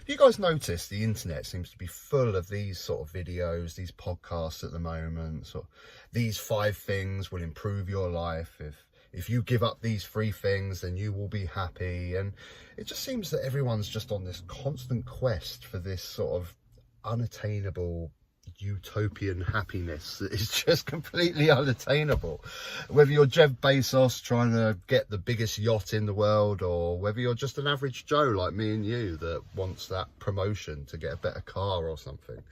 You guys notice the internet seems to be full of these sort of videos, these podcasts at the moment. So these 5 things will improve your life. If you give up these 3 things, then you will be happy. And it just seems that everyone's just on this constant quest for this sort of unattainable utopian happiness that is just completely unattainable. Whether you're Jeff Bezos trying to get the biggest yacht in the world, or whether you're just an average Joe like me and you that wants that promotion to get a better car or something,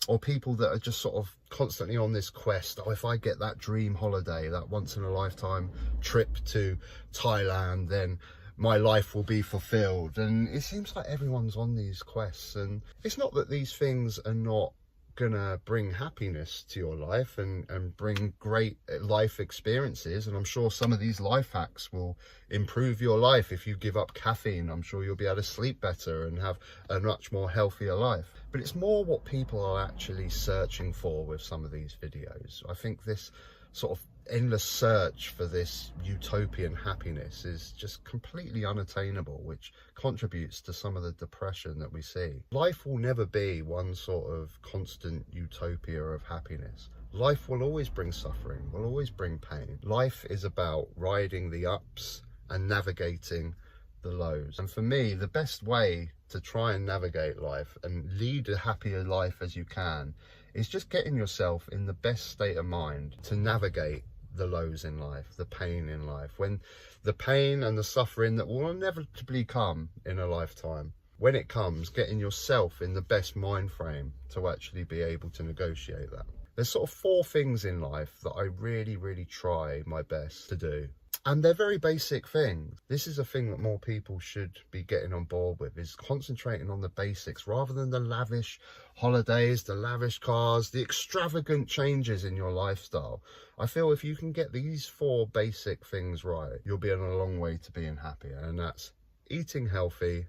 or people that are just sort of constantly on this quest. Oh, if I get that dream holiday, that once in a lifetime trip to Thailand, then my life will be fulfilled. And it seems like everyone's on these quests, and it's not that these things are not gonna bring happiness to your life and bring great life experiences, and I'm sure some of these life hacks will improve your life. If you give up caffeine, I'm sure you'll be able to sleep better and have a much more healthier life. But it's more what people are actually searching for with some of these videos. I think this sort of endless search for this utopian happiness is just completely unattainable, which contributes to some of the depression that we see. Life will never be one sort of constant utopia of happiness. Life will always bring suffering, will always bring pain. Life is about riding the ups and navigating the lows. And for me, the best way to try and navigate life and lead a happier life as you can is just getting yourself in the best state of mind to navigate the lows in life, the pain in life, when the pain and the suffering that will inevitably come in a lifetime, when it comes, getting yourself in the best mind frame to actually be able to negotiate that. There's sort of 4 things in life that I really try my best to do. And they're very basic things. This is a thing that more people should be getting on board with, is concentrating on the basics rather than the lavish holidays, the lavish cars, the extravagant changes in your lifestyle. I feel if you can get these 4 basic things right, you'll be on a long way to being happier. And that's eating healthy,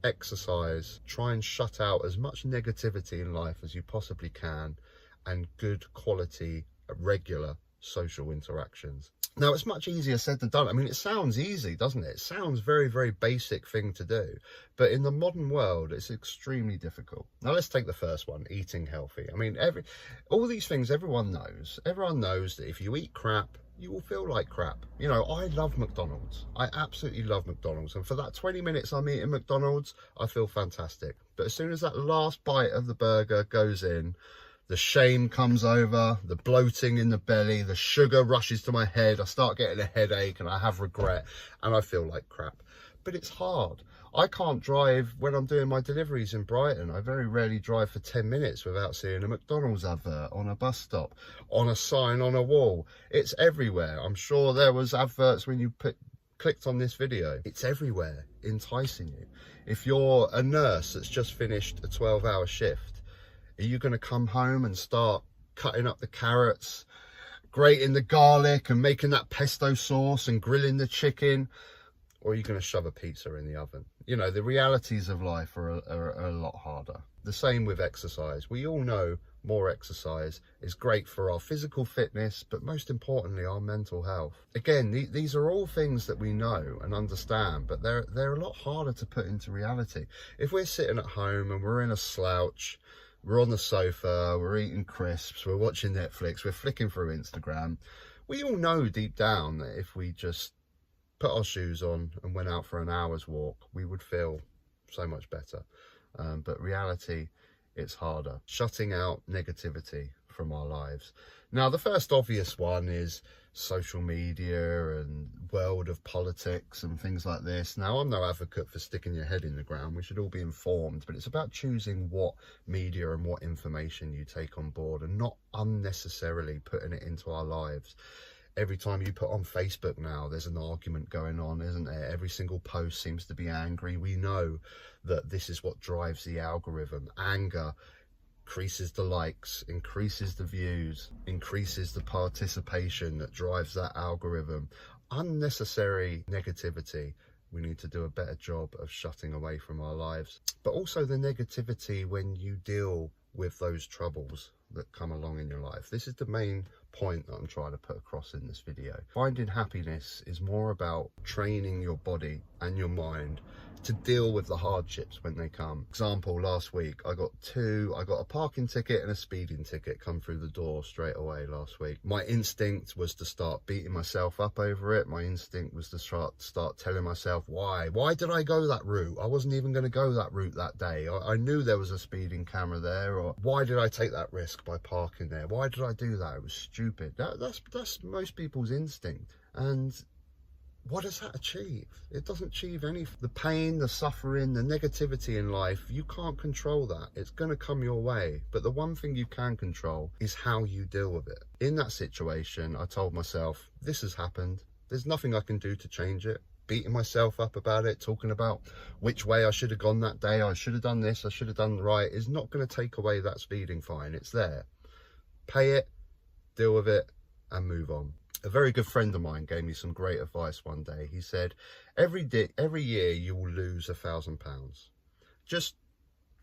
exercise, try and shut out as much negativity in life as you possibly can, and good quality, regular social interactions. Now, it's much easier said than done. I mean, it sounds easy, doesn't it? It sounds very basic thing to do, but in the modern world, it's extremely difficult. Now, let's take the first one, eating healthy. I mean, all these things everyone knows. Everyone knows that if you eat crap, you will feel like crap. You know, I love McDonald's. I absolutely love McDonald's. And for that 20 minutes I'm eating McDonald's, I feel fantastic. But as soon as that last bite of the burger goes in, the shame comes over, the bloating in the belly, the sugar rushes to my head, I start getting a headache and I have regret and I feel like crap. But it's hard. I can't drive when I'm doing my deliveries in Brighton. I very rarely drive for 10 minutes without seeing a McDonald's advert on a bus stop, on a sign on a wall. It's everywhere. I'm sure there was adverts when you clicked on this video. It's everywhere, enticing you. If you're a nurse that's just finished a 12-hour shift, are you going to come home and start cutting up the carrots, grating the garlic and making that pesto sauce and grilling the chicken? Or are you going to shove a pizza in the oven? You know, the realities of life are a lot harder. The same with exercise. We all know more exercise is great for our physical fitness, but most importantly, our mental health. Again, these are all things that we know and understand, but they're a lot harder to put into reality. If we're sitting at home and we're in a slouch, we're on the sofa, we're eating crisps, we're watching Netflix, we're flicking through Instagram, we all know deep down that if we just put our shoes on and went out for an hour's walk, we would feel so much better. But reality, it's harder. Shutting out negativity from our lives. Now, the first obvious one is social media and world of politics and things like this. Now, I'm no advocate for sticking your head in the ground. We should all be informed, but it's about choosing what media and what information you take on board and not unnecessarily putting it into our lives. Every time you put on Facebook now, there's an argument going on, isn't there? Every single post seems to be angry. We know that this is what drives the algorithm. Anger increases the likes, increases the views, increases the participation that drives that algorithm. Unnecessary negativity, we need to do a better job of shutting away from our lives. But also the negativity when you deal with those troubles that come along in your life. This is the main point that I'm trying to put across in this video. Finding happiness is more about training your body and your mind to deal with the hardships when they come. Example, last week I got a parking ticket and a speeding ticket come through the door straight away last week. My instinct was to start beating myself up over it. My instinct was to start telling myself, why did I go that route? I wasn't even going to go that route that day. I knew there was a speeding camera there. Or why did I take that risk by parking there? Why did I do that? It was stupid. That's most people's instinct. And what does that achieve? It doesn't achieve anything. The pain, the suffering, the negativity in life, you can't control that. It's going to come your way. But the one thing you can control is how you deal with it. In that situation, I told myself, this has happened. There's nothing I can do to change it. Beating myself up about it, talking about which way I should have gone that day, I should have done this, I should have done right, is not going to take away that speeding fine. It's there. Pay it, deal with it, and move on. A very good friend of mine gave me some great advice one day. He said, every year you will lose £1,000. Just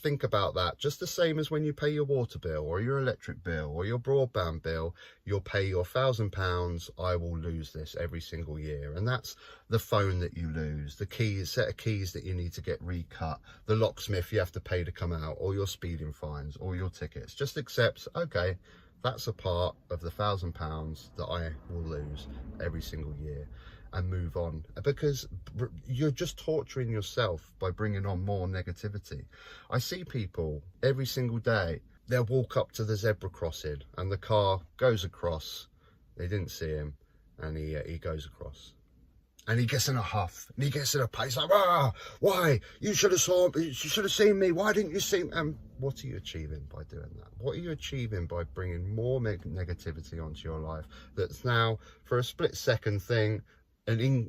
think about that. Just the same as when you pay your water bill or your electric bill or your broadband bill, you'll pay your £1,000. I will lose this every single year. And that's the phone that you lose, the keys, set of keys that you need to get recut, the locksmith you have to pay to come out, or your speeding fines, or your tickets. Just accept, okay, that's a part of the £1,000 that I will lose every single year, and move on, because you're just torturing yourself by bringing on more negativity. I see people every single day, they'll walk up to the zebra crossing and the car goes across, they didn't see him, and he goes across. And he gets in a huff, and he gets in a pace like, why? You should have seen me. Why didn't you see me? What are you achieving by doing that? What are you achieving by bringing more negativity onto your life? That's now, for a split second thing,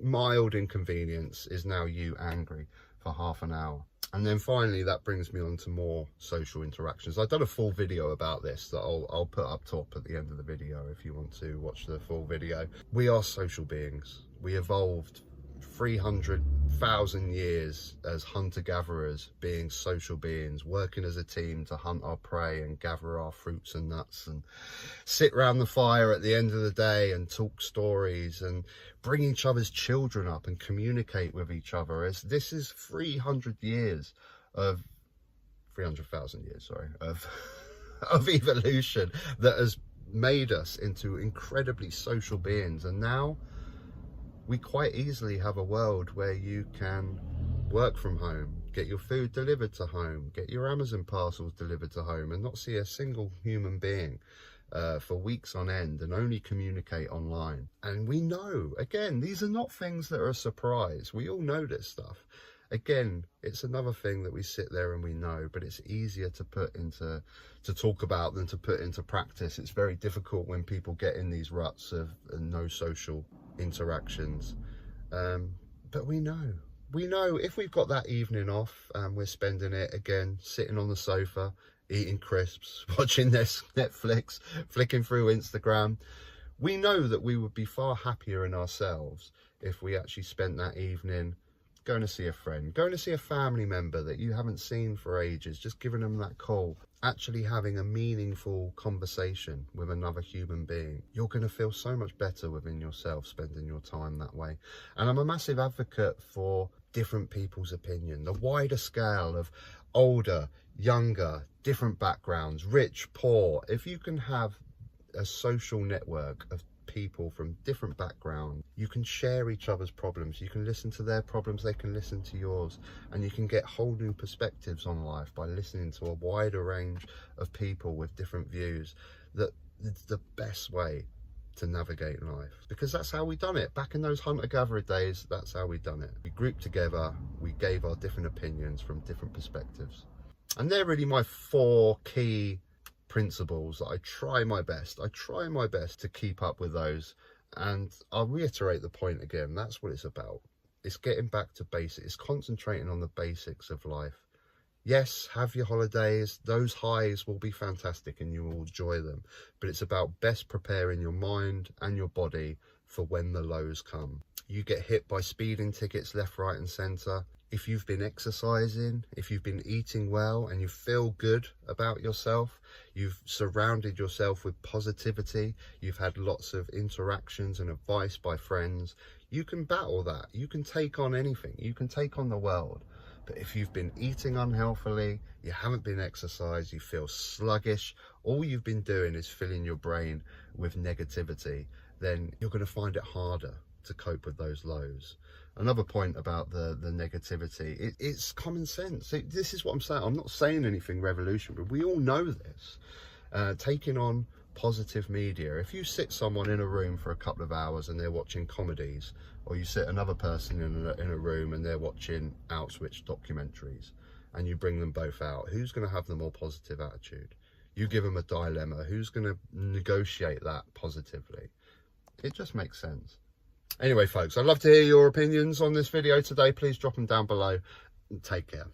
mild inconvenience is now you angry for half an hour. And then finally, that brings me on to more social interactions. I've done a full video about this that I'll put up top at the end of the video if you want to watch the full video. We are social beings. We evolved 300,000 years as hunter-gatherers, being social beings, working as a team to hunt our prey and gather our fruits and nuts and sit around the fire at the end of the day and talk stories and bring each other's children up and communicate with each other. As this is 300,000 years of evolution that has made us into incredibly social beings. And now we quite easily have a world where you can work from home, get your food delivered to home, get your Amazon parcels delivered to home, and not see a single human being for weeks on end, and only communicate online. And we know, again, these are not things that are a surprise. We all know this stuff. Again, it's another thing that we sit there and we know, but it's easier to talk about than to put into practice. It's very difficult when people get in these ruts of no social interactions. But we know if we've got that evening off and we're spending it, again, sitting on the sofa, eating crisps, watching Netflix, flicking through Instagram, we know that we would be far happier in ourselves if we actually spent that evening going to see a friend, going to see a family member that you haven't seen for ages, just giving them that call, actually having a meaningful conversation with another human being. You're going to feel so much better within yourself spending your time that way. And I'm a massive advocate for different people's opinion, the wider scale of older, younger, different backgrounds, rich, poor. If you can have a social network of people from different backgrounds, you can share each other's problems, you can listen to their problems, they can listen to yours, and you can get whole new perspectives on life by listening to a wider range of people with different views. That it's the best way to navigate life, because that's how we done it back in those hunter-gatherer days. That's how we done it. We grouped together, we gave our different opinions from different perspectives, and they're really my 4 key principles that I try my best to keep up with those. And I'll reiterate the point again, that's what it's about. It's getting back to basics. It's concentrating on the basics of life. Yes, have your holidays, those highs will be fantastic and you will enjoy them, but it's about best preparing your mind and your body for when the lows come. You get hit by speeding tickets left, right and centre. If you've been exercising, if you've been eating well and you feel good about yourself, you've surrounded yourself with positivity, you've had lots of interactions and advice by friends, you can battle that. You can take on anything. You can take on the world. But if you've been eating unhealthily, you haven't been exercised, you feel sluggish, all you've been doing is filling your brain with negativity, then you're going to find it harder to cope with those lows. Another point about the negativity, it's common sense. This is what I'm saying. I'm not saying anything revolutionary. We all know this. Taking on positive media. If you sit someone in a room for a couple of hours and they're watching comedies, or you sit another person in a room and they're watching Auschwitz documentaries, and you bring them both out, who's going to have the more positive attitude? You give them a dilemma, who's going to negotiate that positively? It just makes sense. Anyway, folks, I'd love to hear your opinions on this video today. Please drop them down below. Take care.